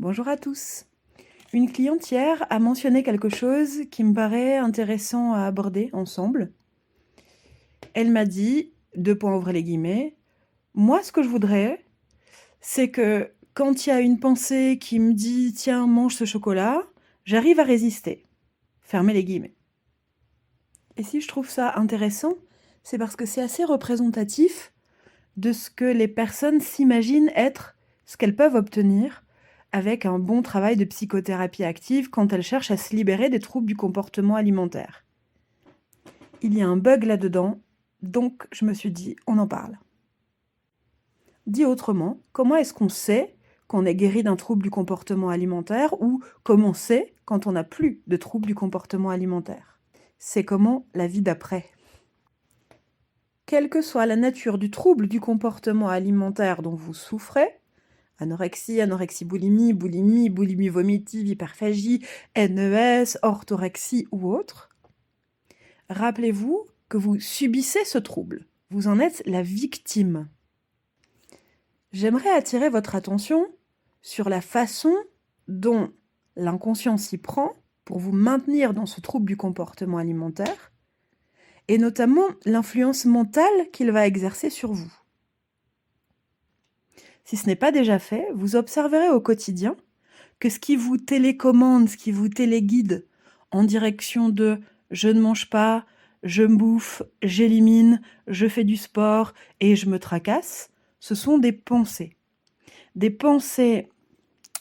Bonjour à tous. Une cliente hier a mentionné quelque chose qui me paraît intéressant à aborder ensemble. Elle m'a dit, deux points ouvrez les guillemets, moi ce que je voudrais, c'est que quand il y a une pensée qui me dit tiens, mange ce chocolat, j'arrive à résister. Fermez les guillemets. Et si je trouve ça intéressant, c'est parce que c'est assez représentatif de ce que les personnes s'imaginent être, ce qu'elles peuvent obtenir avec un bon travail de psychothérapie active quand elles cherchent à se libérer des troubles du comportement alimentaire. Il y a un bug là-dedans, donc je me suis dit, on en parle. Dit autrement, comment est-ce qu'on sait qu'on est guéri d'un trouble du comportement alimentaire ou comment on sait quand on n'a plus de trouble du comportement alimentaire? C'est comment la vie d'après. Quelle que soit la nature du trouble du comportement alimentaire dont vous souffrez, anorexie, boulimie, boulimie vomitive, hyperphagie, NES, orthorexie ou autre, rappelez-vous que vous subissez ce trouble. Vous en êtes la victime. J'aimerais attirer votre attention sur la façon dont l'inconscient s'y prend pour vous maintenir dans ce trouble du comportement alimentaire et notamment l'influence mentale qu'il va exercer sur vous. Si ce n'est pas déjà fait, vous observerez au quotidien que ce qui vous télécommande, ce qui vous téléguide en direction de « je ne mange pas, je me bouffe, j'élimine, je fais du sport et je me tracasse », ce sont des pensées. Des pensées,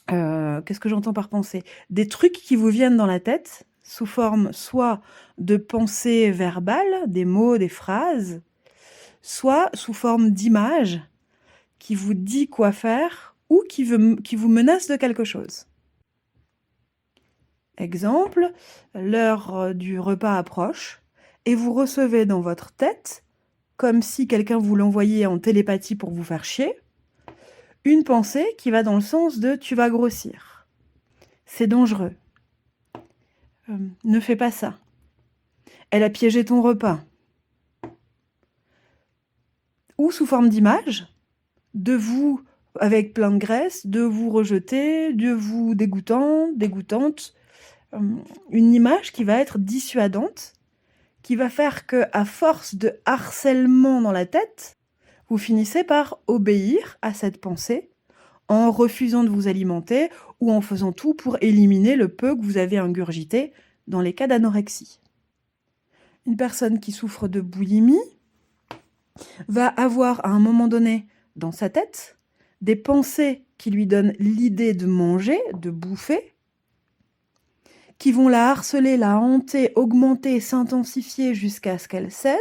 qu'est-ce que j'entends par pensée? Des trucs qui vous viennent dans la tête sous forme soit de pensées verbales, des mots, des phrases, soit sous forme d'images qui vous dit quoi faire ou qui vous menace de quelque chose. Exemple, l'heure du repas approche et vous recevez dans votre tête, comme si quelqu'un vous l'envoyait en télépathie pour vous faire chier, une pensée qui va dans le sens de « tu vas grossir »,« c'est dangereux »,« ne fais pas ça »,« elle a piégé ton repas », ou sous forme d'image, de vous avec plein de graisse, de vous rejeter, de vous dégoûtante, une image qui va être dissuadante, qui va faire que, à force de harcèlement dans la tête, vous finissez par obéir à cette pensée en refusant de vous alimenter ou en faisant tout pour éliminer le peu que vous avez ingurgité dans les cas d'anorexie. Une personne qui souffre de boulimie va avoir à un moment donné dans sa tête des pensées qui lui donnent l'idée de manger, de bouffer, qui vont la harceler, la hanter, augmenter, s'intensifier jusqu'à ce qu'elle cède.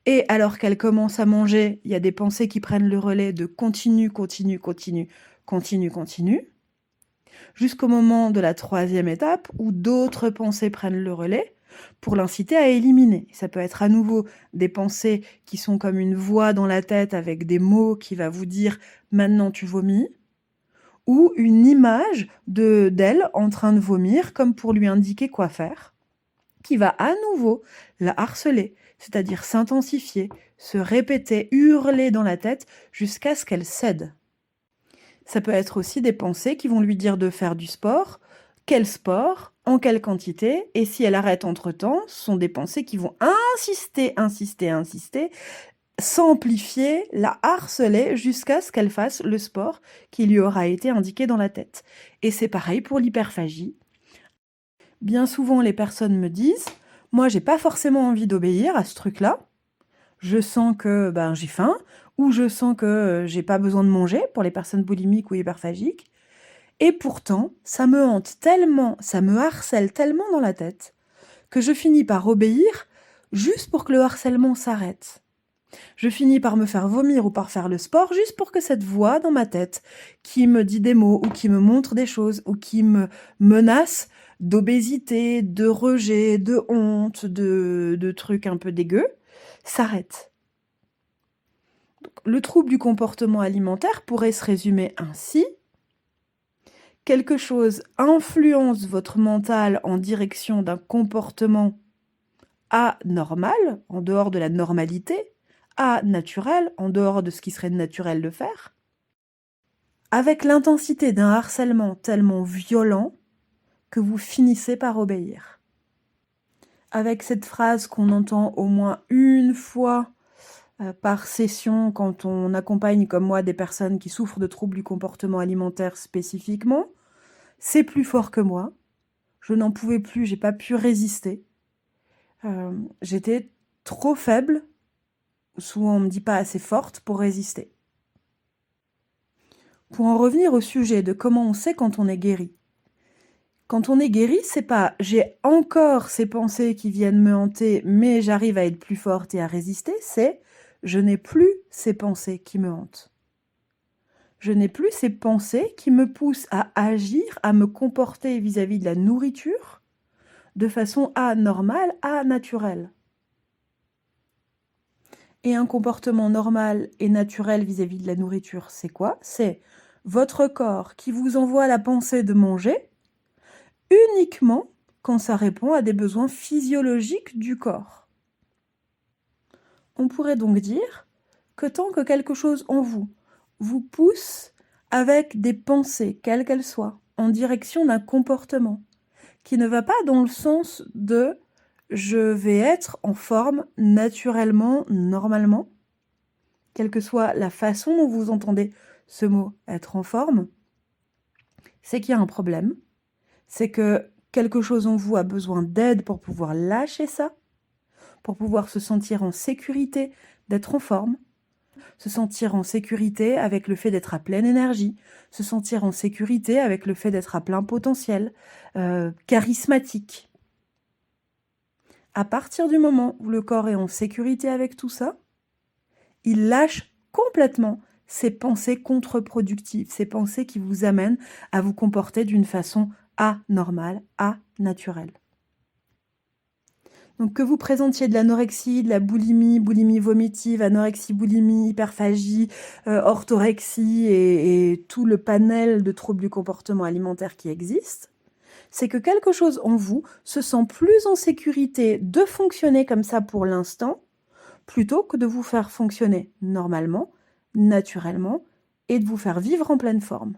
Et alors qu'elle commence à manger, il y a des pensées qui prennent le relais de continue, jusqu'au moment de la 3e étape où d'autres pensées prennent le relais pour l'inciter à éliminer. Ça peut être à nouveau des pensées qui sont comme une voix dans la tête avec des mots qui va vous dire « maintenant tu vomis », ou une image d'elle en train de vomir comme pour lui indiquer quoi faire, qui va à nouveau la harceler, c'est-à-dire s'intensifier, se répéter, hurler dans la tête jusqu'à ce qu'elle cède. Ça peut être aussi des pensées qui vont lui dire de faire du sport, quel sport, en quelle quantité, et si elle arrête entre-temps, ce sont des pensées qui vont insister, s'amplifier, la harceler jusqu'à ce qu'elle fasse le sport qui lui aura été indiqué dans la tête. Et c'est pareil pour l'hyperphagie. Bien souvent, les personnes me disent « moi, j'ai pas forcément envie d'obéir à ce truc-là. Je sens que j'ai faim, ou je sens que j'ai pas besoin de manger pour les personnes boulimiques ou hyperphagiques. Et pourtant, ça me hante tellement, ça me harcèle tellement dans la tête que je finis par obéir juste pour que le harcèlement s'arrête. Je finis par me faire vomir ou par faire le sport juste pour que cette voix dans ma tête qui me dit des mots ou qui me montre des choses ou qui me menace d'obésité, de rejet, de honte, de trucs un peu dégueux, s'arrête. Donc, le trouble du comportement alimentaire pourrait se résumer ainsi. Quelque chose influence votre mental en direction d'un comportement anormal, en dehors de la normalité, naturel, en dehors de ce qui serait naturel de faire. avec l'intensité d'un harcèlement tellement violent que vous finissez par obéir. Avec cette phrase qu'on entend au moins une fois par session quand on accompagne comme moi des personnes qui souffrent de troubles du comportement alimentaire spécifiquement, c'est plus fort que moi, je n'en pouvais plus, j'ai pas pu résister. J'étais trop faible, souvent on me dit pas assez forte pour résister. Pour en revenir au sujet de comment on sait quand on est guéri. Quand on est guéri, c'est pas j'ai encore ces pensées qui viennent me hanter, mais j'arrive à être plus forte et à résister, c'est je n'ai plus ces pensées qui me hantent. Je n'ai plus ces pensées qui me poussent à agir, à me comporter vis-à-vis de la nourriture de façon anormale, naturelle. Et un comportement normal et naturel vis-à-vis de la nourriture, c'est quoi? C'est votre corps qui vous envoie la pensée de manger uniquement quand ça répond à des besoins physiologiques du corps. On pourrait donc dire que tant que quelque chose en vous vous pousse avec des pensées, quelles qu'elles soient, en direction d'un comportement qui ne va pas dans le sens de je vais être en forme naturellement, normalement, quelle que soit la façon dont vous entendez ce mot être en forme, c'est qu'il y a un problème, c'est que quelque chose en vous a besoin d'aide pour pouvoir lâcher ça, pour pouvoir se sentir en sécurité d'être en forme, se sentir en sécurité avec le fait d'être à pleine énergie, se sentir en sécurité avec le fait d'être à plein potentiel, charismatique. À partir du moment où le corps est en sécurité avec tout ça, il lâche complètement ces pensées contre-productives, ces pensées qui vous amènent à vous comporter d'une façon anormale, naturelle. Donc que vous présentiez de l'anorexie, de la boulimie, boulimie vomitive, anorexie, boulimie, hyperphagie, orthorexie et tout le panel de troubles du comportement alimentaire qui existent, c'est que quelque chose en vous se sent plus en sécurité de fonctionner comme ça pour l'instant, plutôt que de vous faire fonctionner normalement, naturellement, et de vous faire vivre en pleine forme.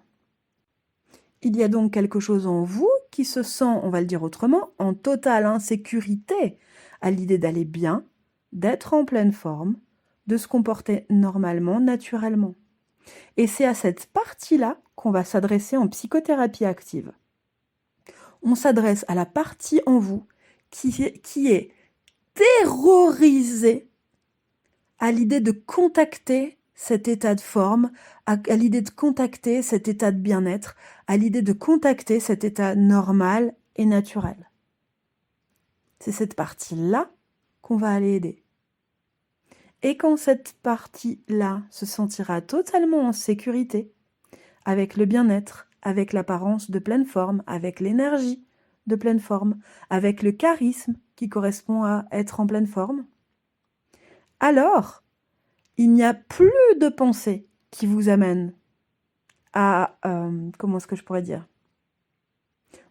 Il y a donc quelque chose en vous qui se sent, on va le dire autrement, en totale insécurité à l'idée d'aller bien, d'être en pleine forme, de se comporter normalement, naturellement. Et c'est à cette partie-là qu'on va s'adresser en psychothérapie active. On s'adresse à la partie en vous qui est terrorisée à l'idée de contacter cet état de forme, à l'idée de contacter cet état de bien-être, à l'idée de contacter cet état normal et naturel. C'est cette partie-là qu'on va aller aider. Et quand cette partie-là se sentira totalement en sécurité, avec le bien-être, avec l'apparence de pleine forme, avec l'énergie de pleine forme, avec le charisme qui correspond à être en pleine forme, alors il n'y a plus de pensée qui vous amène à, comment est-ce que je pourrais dire,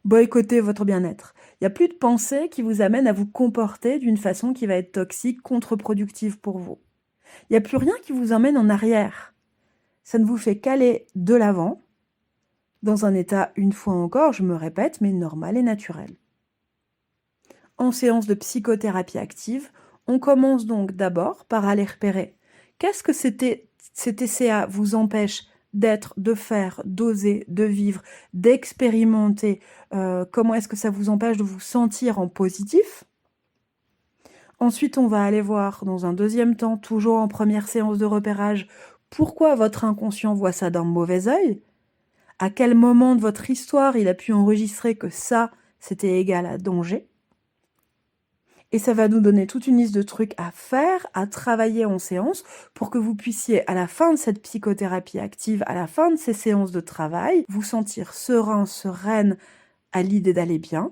boycotter votre bien-être. Il n'y a plus de pensée qui vous amène à vous comporter d'une façon qui va être toxique, contre-productive pour vous. Il n'y a plus rien qui vous emmène en arrière. Ça ne vous fait qu'aller de l'avant, dans un état, une fois encore, je me répète, mais normal et naturel. En séance de psychothérapie active, on commence donc d'abord par aller repérer qu'est-ce que cet TCA vous empêche d'être, de faire, d'oser, de vivre, d'expérimenter, comment est-ce que ça vous empêche de vous sentir en positif. Ensuite, on va aller voir dans un deuxième temps, toujours en première séance de repérage, pourquoi votre inconscient voit ça d'un mauvais œil. À quel moment de votre histoire il a pu enregistrer que ça, c'était égal à danger. Et ça va nous donner toute une liste de trucs à faire, à travailler en séance, pour que vous puissiez, à la fin de cette psychothérapie active, à la fin de ces séances de travail, vous sentir serein, sereine à l'idée d'aller bien.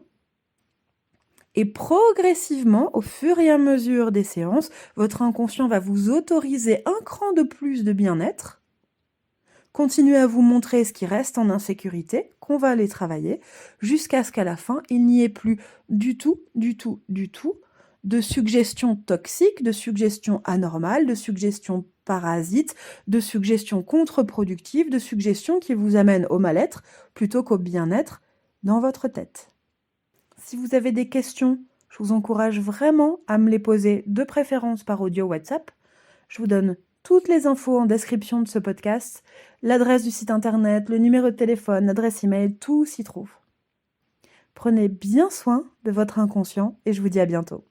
Et progressivement, au fur et à mesure des séances, votre inconscient va vous autoriser un cran de plus de bien-être. Continuez à vous montrer ce qui reste en insécurité, qu'on va aller travailler, jusqu'à ce qu'à la fin, il n'y ait plus du tout de suggestions toxiques, de suggestions anormales, de suggestions parasites, de suggestions contre-productives, de suggestions qui vous amènent au mal-être plutôt qu'au bien-être dans votre tête. Si vous avez des questions, je vous encourage vraiment à me les poser, de préférence par audio WhatsApp. Je vous donne toutes les infos en description de ce podcast, l'adresse du site internet, le numéro de téléphone, l'adresse email, tout s'y trouve. Prenez bien soin de votre inconscient et je vous dis à bientôt.